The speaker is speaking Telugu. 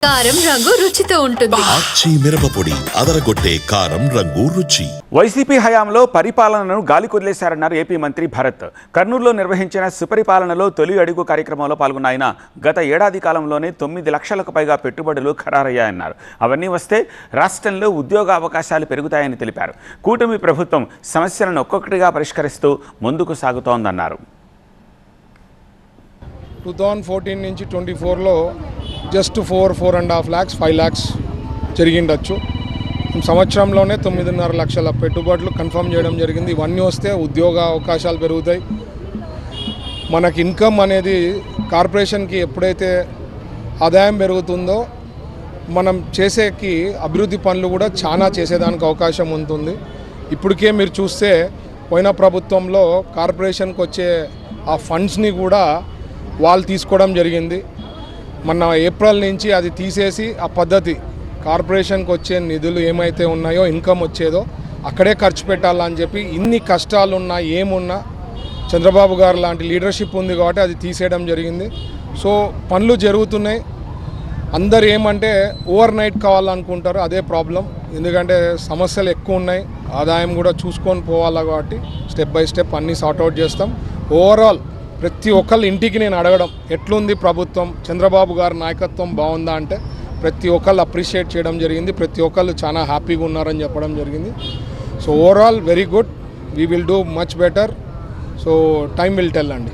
కారం రంగు రుచితో ఉంటుంది. ఆచి మిరపపొడి అదరగొట్టే కారం రంగు రుచి. వైసీపీ హయాంలో పరిపాలనను గాలికొదిలేశారన్నారు ఏపీ మంత్రి భరత్. కర్నూలులో నిర్వహించిన సుపరిపాలనలో తొలి అడుగు కార్యక్రమంలో పాల్గొన్న ఆయన గత ఏడాది కాలంలోనే 9 లక్షలకు పైగా పెట్టుబడులు ఖరారయ్యాయన్నారు. అవన్నీ వస్తే రాష్ట్రంలో ఉద్యోగ అవకాశాలు పెరుగుతాయని తెలిపారు. కూటమి ప్రభుత్వం సమస్యలను ఒక్కొక్కటిగా పరిష్కరిస్తూ ముందుకు సాగుతోందన్నారు. 2014 నుంచి 24లో జస్ట్ 4.5 lakhs 5 lakhs జరిగిండొచ్చు. సంవత్సరంలోనే 9.5 లక్షల పెట్టుబడులు కన్ఫర్మ్ చేయడం జరిగింది. ఇవన్నీ వస్తే ఉద్యోగ అవకాశాలు పెరుగుతాయి. మనకి ఇన్కమ్ అనేది కార్పొరేషన్కి ఎప్పుడైతే ఆదాయం పెరుగుతుందో మనం చేసేకి అభివృద్ధి పనులు కూడా చాలా చేసేదానికి అవకాశం ఉంటుంది. ఇప్పటికే మీరు చూస్తే పోయిన ప్రభుత్వంలో కార్పొరేషన్కి వచ్చే ఆ ఫండ్స్ని కూడా వాళ్ళు తీసుకోవడం జరిగింది. మొన్న ఏప్రిల్ నుంచి అది తీసేసి ఆ పద్ధతి కార్పొరేషన్కి వచ్చే నిధులు ఏమైతే ఉన్నాయో ఇన్కమ్ వచ్చేదో అక్కడే ఖర్చు పెట్టాలని చెప్పి ఇన్ని కష్టాలున్నా ఏమున్నా చంద్రబాబు గారు లాంటి లీడర్షిప్ ఉంది కాబట్టి అది తీసేయడం జరిగింది. సో పనులు జరుగుతున్నాయి. అందరు ఏమంటే ఓవర్ నైట్ కావాలనుకుంటారు, అదే ప్రాబ్లం. ఎందుకంటే సమస్యలు ఎక్కువ ఉన్నాయి, ఆదాయం కూడా చూసుకొని పోవాలా కాబట్టి స్టెప్ బై స్టెప్ అన్నీ సార్ట్అవుట్ చేస్తాం. ఓవరాల్ ప్రతి ఒక్కళ్ళ ఇంటికి నేను అడగడం ఎట్లుంది ప్రభుత్వం, చంద్రబాబు గారి నాయకత్వం బాగుందా అంటే ప్రతి ఒక్కళ్ళు అప్రిషియేట్ చేయడం జరిగింది. ప్రతి ఒక్కళ్ళు చాలా హ్యాపీగా ఉన్నారని చెప్పడం జరిగింది. So overall very good, we will do much better. So time will tell అండి.